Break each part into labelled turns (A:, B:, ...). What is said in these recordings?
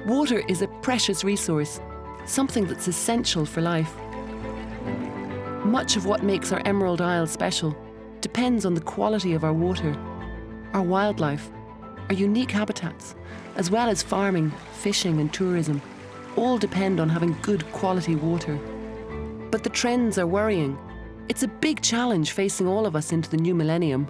A: Water is a precious resource, something that's essential for life. Much of what makes our Emerald Isle special depends on the quality of our water, our wildlife, our unique habitats, as well as farming, fishing and tourism, all depend on having good quality water. But the trends are worrying. It's a big challenge facing all of us into the new millennium.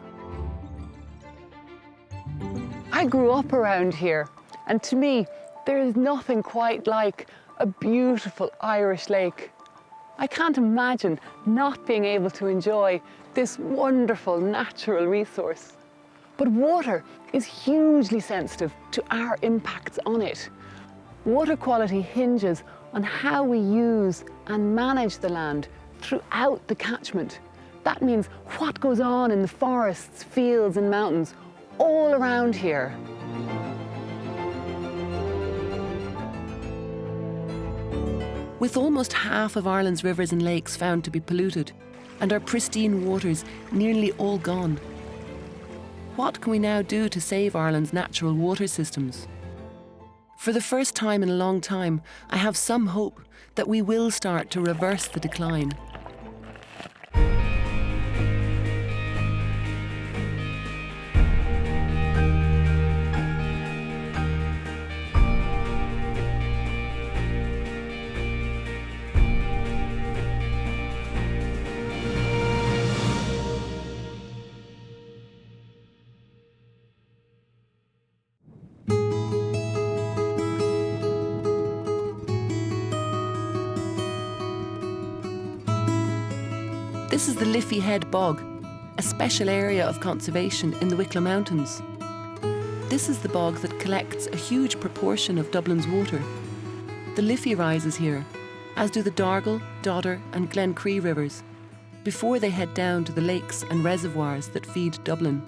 B: I grew up around here, and to me, there is nothing quite like a beautiful Irish lake. I can't imagine not being able to enjoy this wonderful natural resource. But water is hugely sensitive to our impacts on it. Water quality hinges on how we use and manage the land throughout the catchment. That means what goes on in the forests, fields and mountains all around here.
A: With almost half of Ireland's rivers and lakes found to be polluted, and our pristine waters nearly all gone, what can we now do to save Ireland's natural water systems? For the first time in a long time, I have some hope that we will start to reverse the decline. This is the Liffey Head Bog, a special area of conservation in the Wicklow Mountains. This is the bog that collects a huge proportion of Dublin's water. The Liffey rises here, as do the Dargle, Dodder and Glencree rivers, before they head down to the lakes and reservoirs that feed Dublin.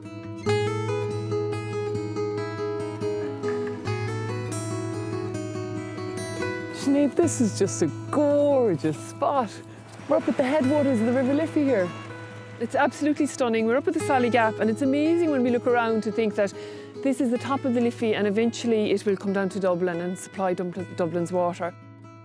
B: Sinead, this is just a gorgeous spot. We're up at the headwaters of the River Liffey here.
C: It's absolutely stunning. We're up at the Sally Gap, and it's amazing when we look around to think that this is the top of the Liffey and eventually it will come down to Dublin and supply Dublin's water.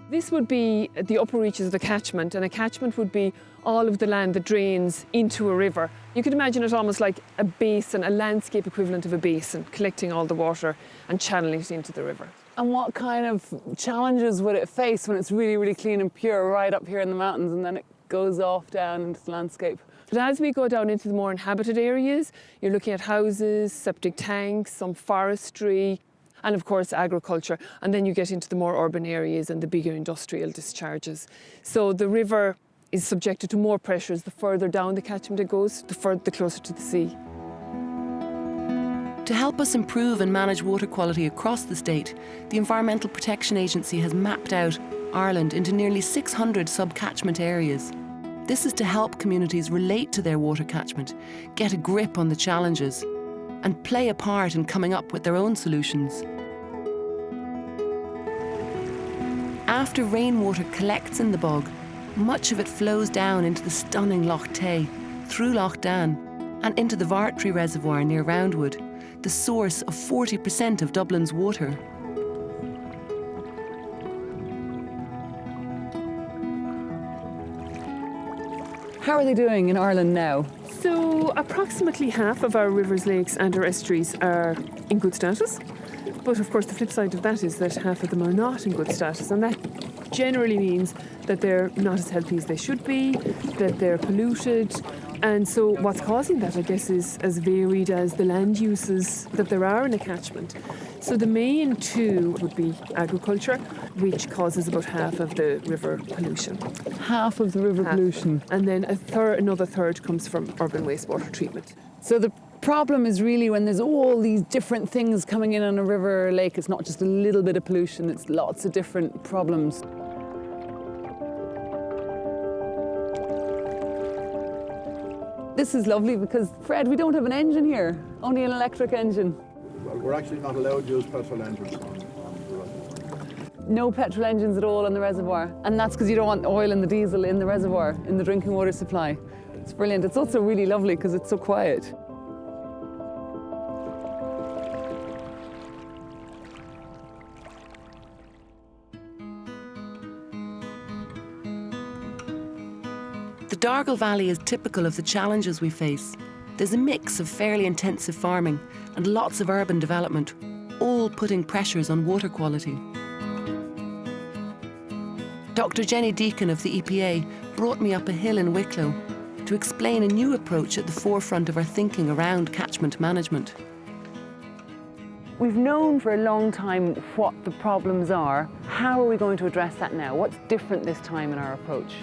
C: This would be the upper reaches of the catchment, and a catchment would be all of the land that drains into a river. You could imagine it almost like a basin, a landscape equivalent of a basin, collecting all the water and channeling it into the river.
B: And what kind of challenges would it face when it's really, really clean and pure right up here in the mountains and then it goes off down into the landscape?
C: But as we go down into the more inhabited areas, you're looking at houses, septic tanks, some forestry, and of course agriculture. And then you get into the more urban areas and the bigger industrial discharges. So the river is subjected to more pressures the further down the catchment it goes, the closer to the sea.
A: To help us improve and manage water quality across the state, the Environmental Protection Agency has mapped out Ireland into nearly 600 sub-catchment areas. This is to help communities relate to their water catchment, get a grip on the challenges, and play a part in coming up with their own solutions. After rainwater collects in the bog, much of it flows down into the stunning Lough Tay, through Lough Dan, and into the Vartree Reservoir near Roundwood, the source of 40% of Dublin's water.
B: How are they doing in Ireland now?
C: So approximately half of our rivers, lakes and our estuaries are in good status. But of course the flip side of that is that half of them are not in good status, and that generally means that they're not as healthy as they should be, that they're polluted. And so what's causing that, I guess, is as varied as the land uses that there are in a catchment. So the main two would be agriculture, which causes about half of the river pollution.
B: Half of the river pollution.
C: And then another third comes from urban wastewater treatment.
B: So the problem is really when there's all these different things coming in on a river or lake, it's not just a little bit of pollution, it's lots of different problems. This is lovely because, Fred, we don't have an engine here, only an electric engine.
D: Well, we're actually not allowed to use petrol engines on the road.
B: No petrol engines at all in the reservoir. And that's because you don't want oil and the diesel in the reservoir, in the drinking water supply. It's brilliant. It's also really lovely because it's so quiet.
A: The Dargle Valley is typical of the challenges we face. There's a mix of fairly intensive farming and lots of urban development, all putting pressures on water quality. Dr. Jenny Deacon of the EPA brought me up a hill in Wicklow to explain a new approach at the forefront of our thinking around catchment management.
B: We've known for a long time what the problems are. How are we going to address that now? What's different this time in our approach?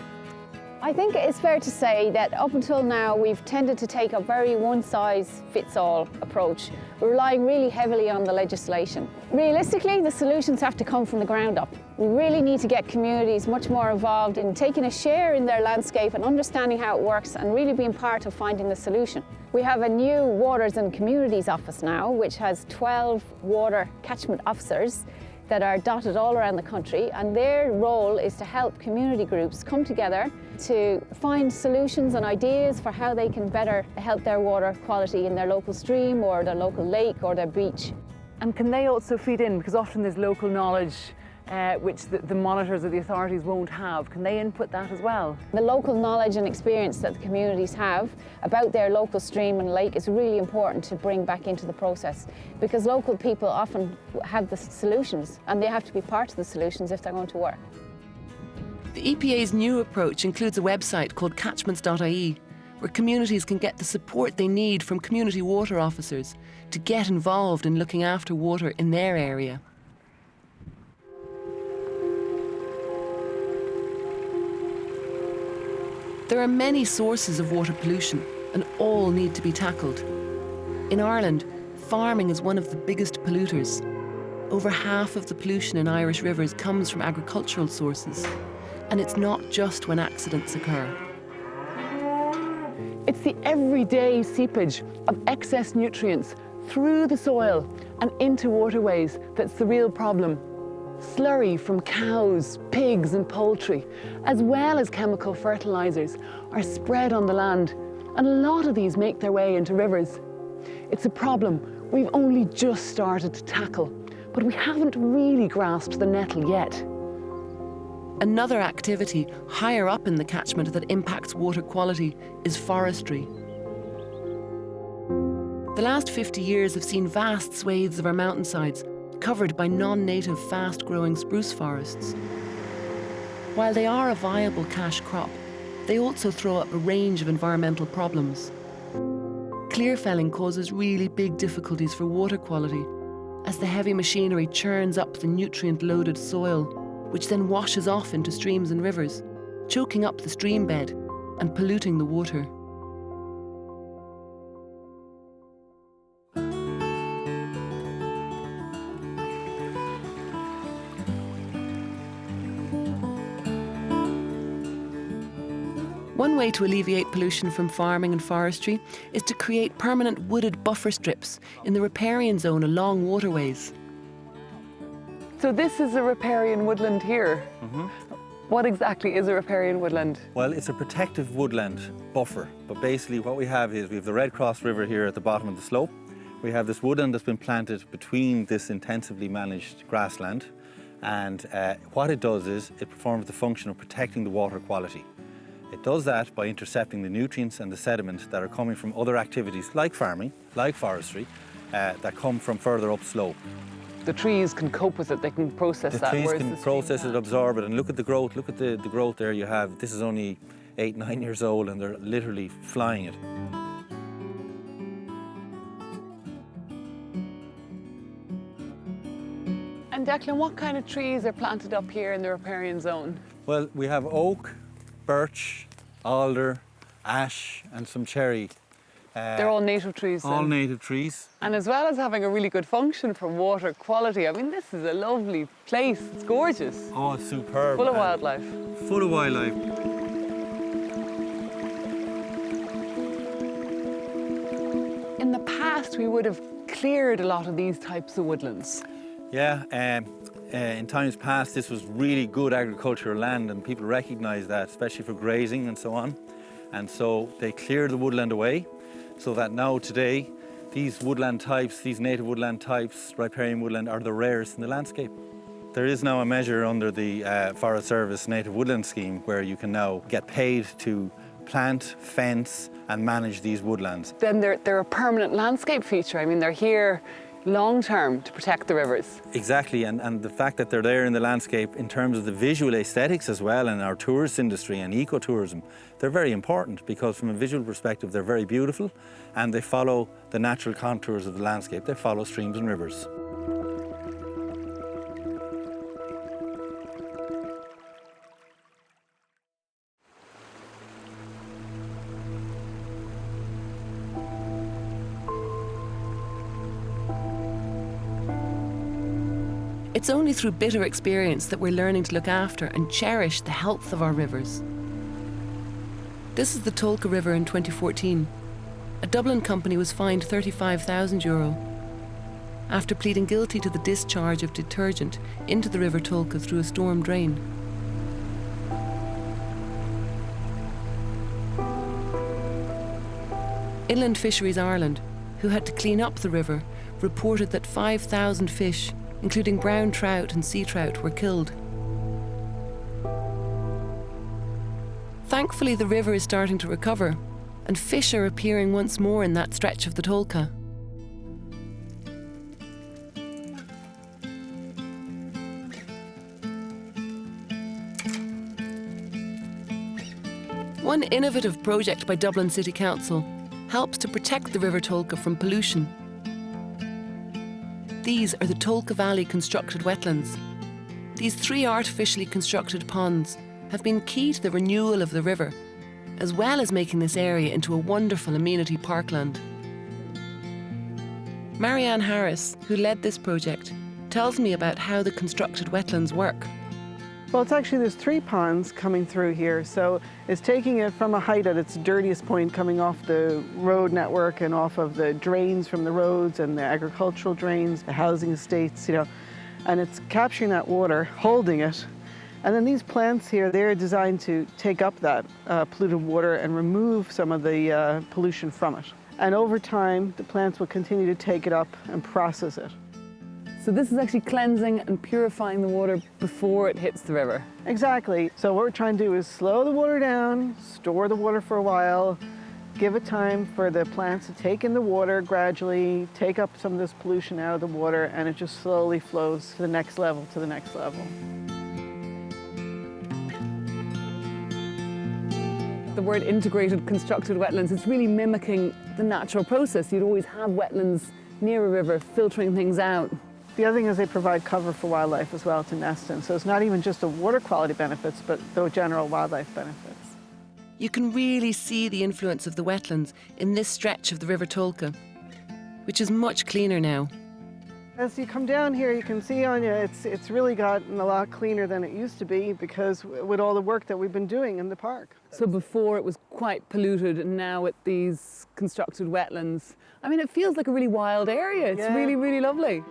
D: I think it's fair to say that up until now we've tended to take a very one-size-fits-all approach. We're relying really heavily on the legislation. Realistically, the solutions have to come from the ground up. We really need to get communities much more involved in taking a share in their landscape and understanding how it works and really being part of finding the solution. We have a new Waters and Communities office now, which has 12 water catchment officers that are dotted all around the country, and their role is to help community groups come together to find solutions and ideas for how they can better help their water quality in their local stream or their local lake or their beach.
B: And can they also feed in? Because often there's local knowledge which the monitors or the authorities won't have. Can they input that as well?
D: The local knowledge and experience that the communities have about their local stream and lake is really important to bring back into the process, because local people often have the solutions and they have to be part of the solutions if they're going to work.
A: The EPA's new approach includes a website called catchments.ie, where communities can get the support they need from community water officers to get involved in looking after water in their area. There are many sources of water pollution, and all need to be tackled. In Ireland, farming is one of the biggest polluters. Over half of the pollution in Irish rivers comes from agricultural sources, and it's not just when accidents occur.
B: It's the everyday seepage of excess nutrients through the soil and into waterways that's the real problem. Slurry from cows, pigs and poultry, as well as chemical fertilisers, are spread on the land, and a lot of these make their way into rivers. It's a problem we've only just started to tackle, but we haven't really grasped the nettle yet.
A: Another activity higher up in the catchment that impacts water quality is forestry. The last 50 years have seen vast swathes of our mountainsides covered by non-native fast-growing spruce forests. While they are a viable cash crop, they also throw up a range of environmental problems. Clear felling causes really big difficulties for water quality, as the heavy machinery churns up the nutrient-loaded soil, which then washes off into streams and rivers, choking up the stream bed and polluting the water. One way to alleviate pollution from farming and forestry is to create permanent wooded buffer strips in the riparian zone along waterways.
B: So this is a riparian woodland here.
E: Mm-hmm.
B: What exactly is a riparian woodland?
E: Well, it's a protective woodland buffer, but basically what we have is we have the Red Cross River here at the bottom of the slope. We have this woodland that's been planted between this intensively managed grassland, and what it does is it performs the function of protecting the water quality. It does that by intercepting the nutrients and the sediment that are coming from other activities like farming, like forestry, that come from further upslope.
B: The trees can cope with it, they can process that.
E: The trees can process it, absorb it, and look at the growth. Look at the growth there you have. This is only 8, 9 years old and they're literally flying it.
B: And Declan, what kind of trees are planted up here in the riparian zone?
E: Well, we have oak, birch, alder, ash and some cherry.
B: They're all native trees then?
E: All native trees.
B: And as well as having a really good function for water quality, I mean, this is a lovely place. It's gorgeous.
E: Oh, it's superb.
B: Full of wildlife.
E: Full of wildlife.
B: In the past, we would have cleared a lot of these types of woodlands.
E: Yeah, In times past, this was really good agricultural land, and people recognised that, especially for grazing and so on. And so they cleared the woodland away, so that now today, these woodland types, these native woodland types, riparian woodland, are the rarest in the landscape. There is now a measure under the Forest Service Native Woodland Scheme where you can now get paid to plant, fence and manage these woodlands.
B: Then they're a permanent landscape feature. I mean, they're here long term to protect the rivers.
E: Exactly, and the fact that they're there in the landscape in terms of the visual aesthetics as well, and our tourist industry and ecotourism, they're very important because from a visual perspective they're very beautiful and they follow the natural contours of the landscape. They follow streams and rivers.
A: It's only through bitter experience that we're learning to look after and cherish the health of our rivers. This is the Tolka River in 2014. A Dublin company was fined €35,000 after pleading guilty to the discharge of detergent into the River Tolka through a storm drain. Inland Fisheries Ireland, who had to clean up the river, reported that 5,000 fish, including brown trout and sea trout, were killed. Thankfully, the river is starting to recover, and fish are appearing once more in that stretch of the Tolka. One innovative project by Dublin City Council helps to protect the River Tolka from pollution. These are the Tolka Valley constructed wetlands. These 3 artificially constructed ponds have been key to the renewal of the river, as well as making this area into a wonderful amenity parkland. Marianne Harris, who led this project, tells me about how the constructed wetlands work.
F: Well, it's actually, there's 3 ponds coming through here, so it's taking it from a height at its dirtiest point, coming off the road network and off of the drains from the roads and the agricultural drains, the housing estates, and it's capturing that water, holding it. And then these plants here, they're designed to take up that polluted water and remove some of the pollution from it. And over time, the plants will continue to take it up and process it.
B: So this is actually cleansing and purifying the water before it hits the river.
F: Exactly. So what we're trying to do is slow the water down, store the water for a while, give it time for the plants to take in the water gradually, take up some of this pollution out of the water, and it just slowly flows to the next level, to the next level.
B: The word integrated constructed wetlands, it's really mimicking the natural process. You'd always have wetlands near a river filtering things out.
F: The other thing is they provide cover for wildlife as well to nest in. So it's not even just the water quality benefits, but the general wildlife benefits.
A: You can really see the influence of the wetlands in this stretch of the River Tolka, which is much cleaner now.
F: As you come down here, you can see, Anja, it's really gotten a lot cleaner than it used to be because with all the work that we've been doing in the park.
B: So before it was quite polluted, and now with these constructed wetlands, I mean, it feels like a really wild area. It's really, really lovely.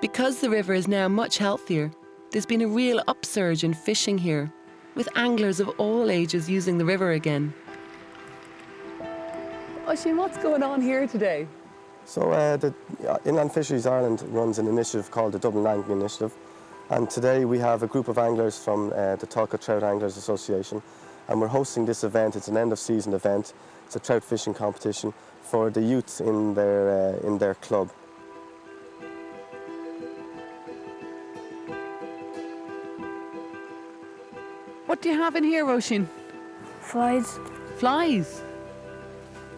A: Because the river is now much healthier, there's been a real upsurge in fishing here, with anglers of all ages using the river again.
B: Oisín, what's going on here today?
G: So the Inland Fisheries Ireland runs an initiative called the Dublin Angling Initiative, and today we have a group of anglers from the Tolka Trout Anglers Association, and we're hosting this event. It's an end-of-season event. It's a trout fishing competition for the youth in their club.
B: What do you have in here, Oisín?
H: Flies.
B: Flies?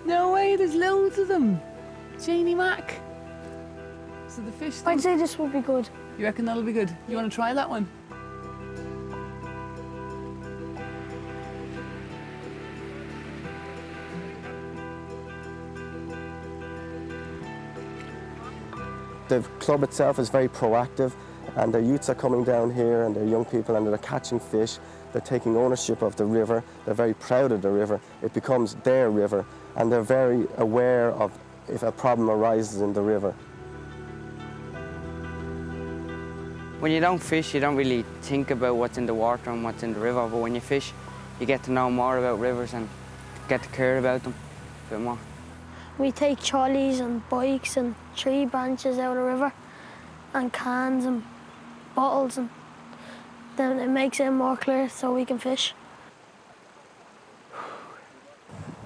B: No way, there's loads of them. Janie Mac. So the fish...
H: I'd say this would be good.
B: You reckon that'll be good? You want to try that one?
G: The club itself is very proactive, and their youths are coming down here, and they're young people, and they're catching fish. They're taking ownership of the river. They're very proud of the river. It becomes their river, and they're very aware of if a problem arises in the river.
I: When you don't fish, you don't really think about what's in the water and what's in the river, but when you fish, you get to know more about rivers and get to care about them a bit more.
H: We take trolleys and bikes and tree branches out of the river and cans and bottles, and then it makes it more clear so we can fish.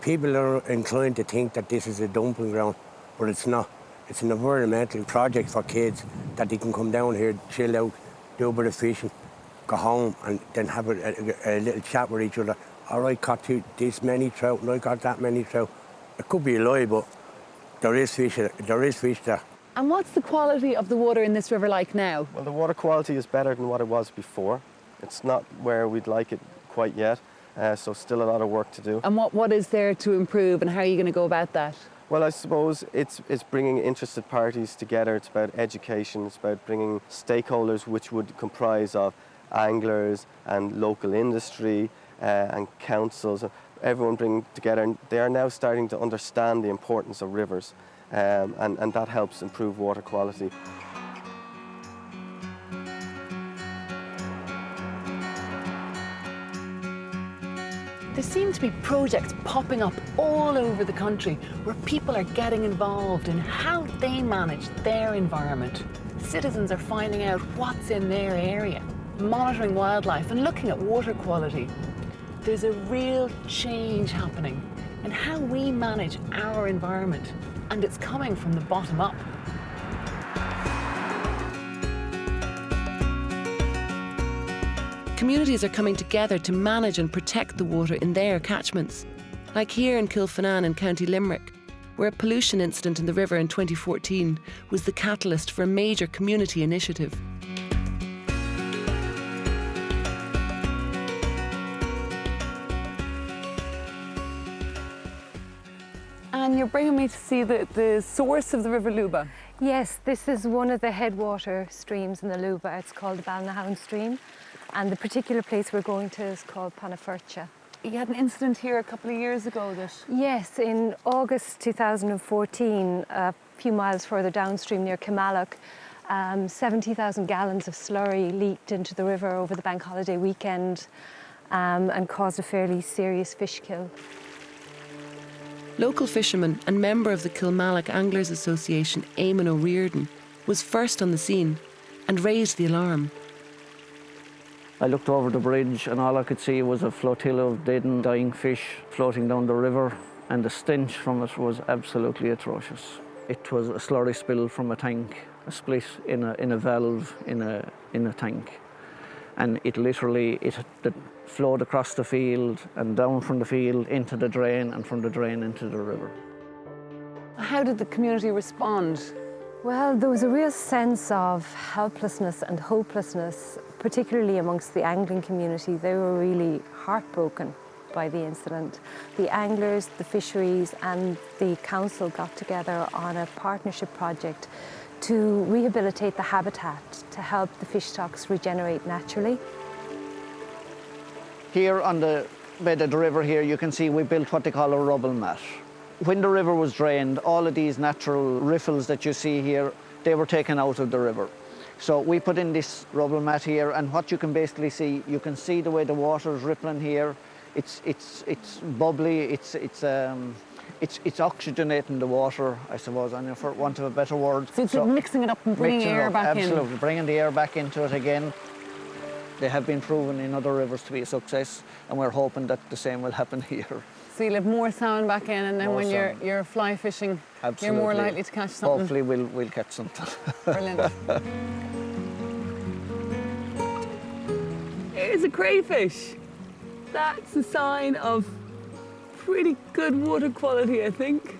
J: People are inclined to think that this is a dumping ground, but it's not. It's an environmental project for kids that they can come down here, chill out, do a bit of fishing, go home and then have a little chat with each other. All right, caught this many trout, and I got that many trout. It could be a lie, but there is fish there.
B: And what's the quality of the water in this river like now?
G: Well, the water quality is better than what it was before. It's not where we'd like it quite yet, so still a lot of work to do.
B: And what is there to improve, and how are you going to go about that?
G: Well, I suppose it's bringing interested parties together. It's about education. It's about bringing stakeholders, which would comprise of anglers and local industry and councils. Everyone bring together, and they are now starting to understand the importance of rivers, and that helps improve water quality.
B: There seem to be projects popping up all over the country where people are getting involved in how they manage their environment. Citizens are finding out what's in their area, monitoring wildlife and looking at water quality. There's a real change happening in how we manage our environment, and it's coming from the bottom up.
A: Communities are coming together to manage and protect the water in their catchments, like here in Kilfinane in County Limerick, where a pollution incident in the river in 2014 was the catalyst for a major community initiative.
B: And you're bringing me to see the source of the River Luba.
K: Yes, this is one of the headwater streams in the Luba. It's called the Balnahound stream. And the particular place we're going to is called Panafurcha.
B: You had an incident here a couple of years ago that...
K: Yes, in August 2014, a few miles further downstream near Kilmallock, 70,000 gallons of slurry leaked into the river over the bank holiday weekend and caused a fairly serious fish kill.
A: Local fisherman and member of the Kilmallock Anglers Association, Eamon O'Riordan, was first on the scene and raised the alarm.
L: I looked over the bridge and all I could see was a flotilla of dead and dying fish floating down the river, and the stench from it was absolutely atrocious. It was a slurry spill from a tank, a split in a valve in a tank. And it literally flowed across the field and down from the field into the drain, and from the drain into the river.
B: How did the community respond?
K: Well, there was a real sense of helplessness and hopelessness, particularly amongst the angling community. They were really heartbroken by the incident. The anglers, the fisheries and the council got together on a partnership project to rehabilitate the habitat to help the fish stocks regenerate naturally.
L: Here on the bed of the river here, you can see we built what they call a rubble mat. When the river was drained, all of these natural riffles that you see here, they were taken out of the river. So we put in this rubble mat here, and what you can basically see, you can see the way the water is rippling here. It's bubbly, it's oxygenating the water, I suppose, and for want of a better word.
B: So it's mixing it up and bringing air back in.
L: Absolutely, bringing the air back into it again. They have been proven in other rivers to be a success, and we're hoping that the same will happen here.
B: So you'll have more salmon back in, and then when you're fly fishing, you're more likely to catch something.
L: Hopefully we'll catch something.
B: Brilliant. Here's a crayfish. That's a sign of pretty good water quality, I think.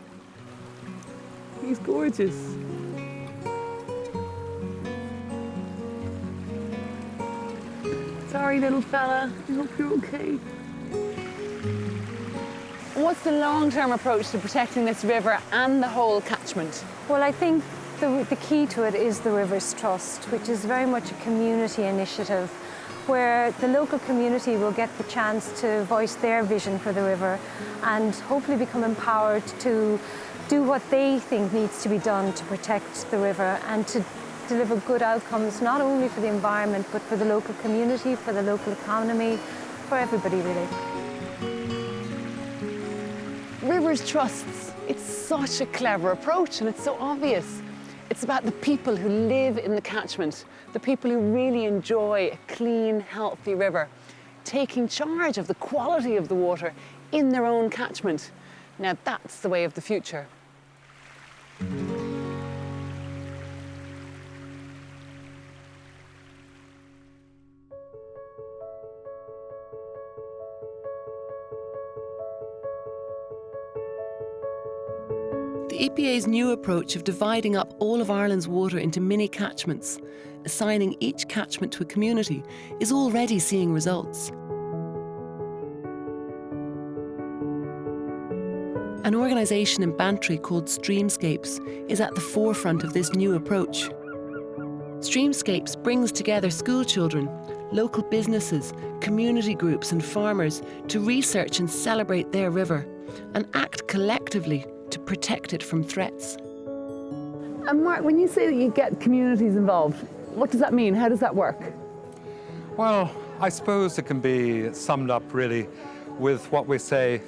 B: He's gorgeous. Sorry, little fella. I hope you're okay. What's the long-term approach to protecting this river and the whole catchment?
K: Well, I think the key to it is the Rivers Trust, which is very much a community initiative where the local community will get the chance to voice their vision for the river and hopefully become empowered to do what they think needs to be done to protect the river and to deliver good outcomes, not only for the environment, but for the local community, for the local economy, for everybody really.
B: Rivers Trusts, it's such a clever approach and it's so obvious. It's about the people who live in the catchment, the people who really enjoy a clean, healthy river, taking charge of the quality of the water in their own catchment. Now that's the way of the future.
A: The EPA's new approach of dividing up all of Ireland's water into mini catchments, assigning each catchment to a community, is already seeing results. An organisation in Bantry called Streamscapes is at the forefront of this new approach. Streamscapes brings together school children, local businesses, community groups and farmers to research and celebrate their river and act collectively to protect it from threats.
B: And Mark, when you say that you get communities involved, what does that mean? How does that work?
M: Well, I suppose it can be summed up really with what we say,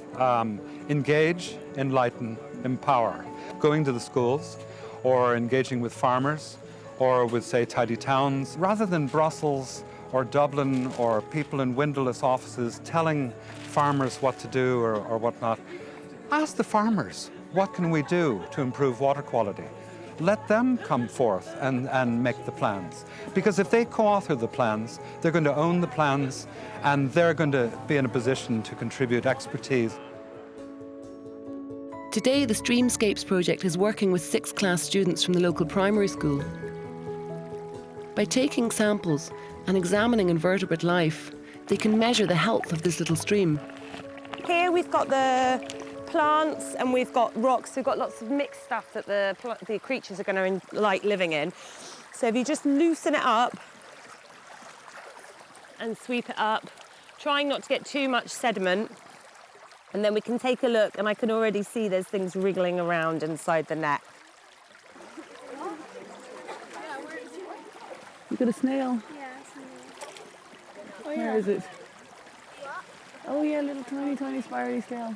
M: engage, enlighten, empower. Going to the schools or engaging with farmers or with, say, tidy towns, rather than Brussels or Dublin or people in windowless offices telling farmers what to do or whatnot. Ask the farmers, what can we do to improve water quality? Let them come forth and make the plans. Because if they co-author the plans, they're going to own the plans and they're going to be in a position to contribute expertise.
A: Today, the Streamscapes project is working with 6th class students from the local primary school. By taking samples and examining invertebrate life, they can measure the health of this little stream.
N: Here we've got the plants and we've got rocks. We've got lots of mixed stuff that the creatures are going to like living in. So if you just loosen it up and sweep it up, trying not to get too much sediment, and then we can take a look, and I can already see there's things wriggling around inside the net.
B: You got a snail?
H: Yeah, snail.
B: Where is it? Oh yeah, little tiny spirally snail.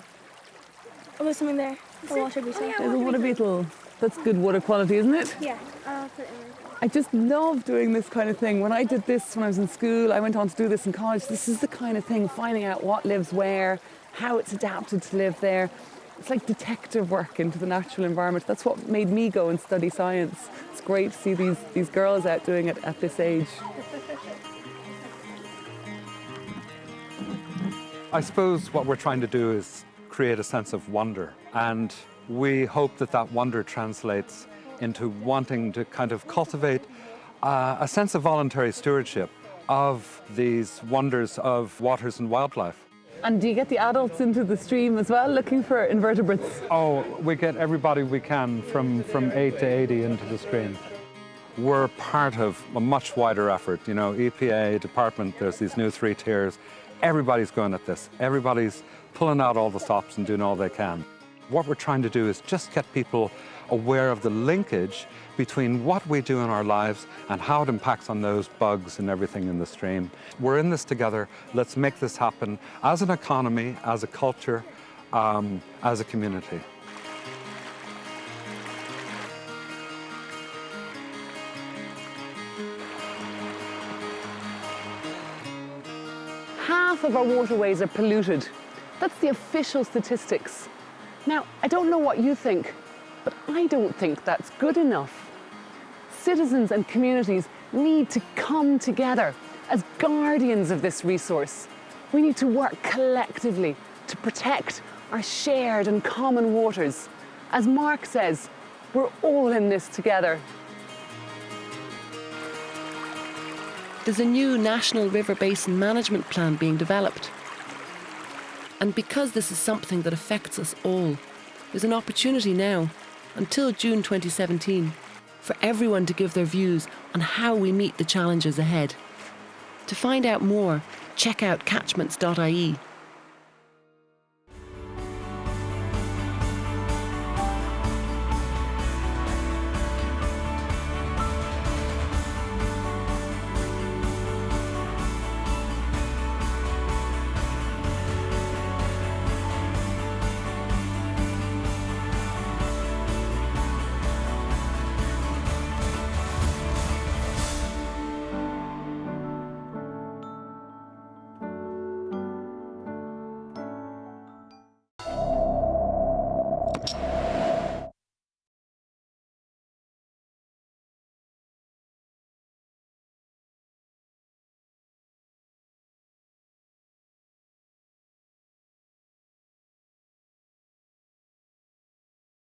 H: Oh, there's something there. The water beetle.
B: There's a water beetle. That's good water quality, isn't it?
H: Yeah, I'll put it in.
B: I just love doing this kind of thing. When I did this when I was in school, I went on to do this in college. This is the kind of thing, finding out what lives where, how it's adapted to live there. It's like detective work into the natural environment. That's what made me go and study science. It's great to see these girls out doing it at this age.
M: I suppose what we're trying to do is create a sense of wonder, and we hope that that wonder translates into wanting to kind of cultivate a sense of voluntary stewardship of these wonders of waters and wildlife.
B: And do you get the adults into the stream as well, looking for invertebrates?
M: Oh, we get everybody we can from 8 to 80 into the stream. We're part of a much wider effort. You know, EPA, department, there's these new 3 tiers. Everybody's going at this. Everybody's pulling out all the stops and doing all they can. What we're trying to do is just get people aware of the linkage between what we do in our lives and how it impacts on those bugs and everything in the stream. We're in this together. Let's make this happen as an economy, as a culture, as a community.
B: Half of our waterways are polluted. That's the official statistics. Now, I don't know what you think, but I don't think that's good enough. Citizens and communities need to come together as guardians of this resource. We need to work collectively to protect our shared and common waters. As Mark says, we're all in this together.
A: There's a new National River Basin Management Plan being developed. And because this is something that affects us all, there's an opportunity now, until June 2017, for everyone to give their views on how we meet the challenges ahead. To find out more, check out catchments.ie.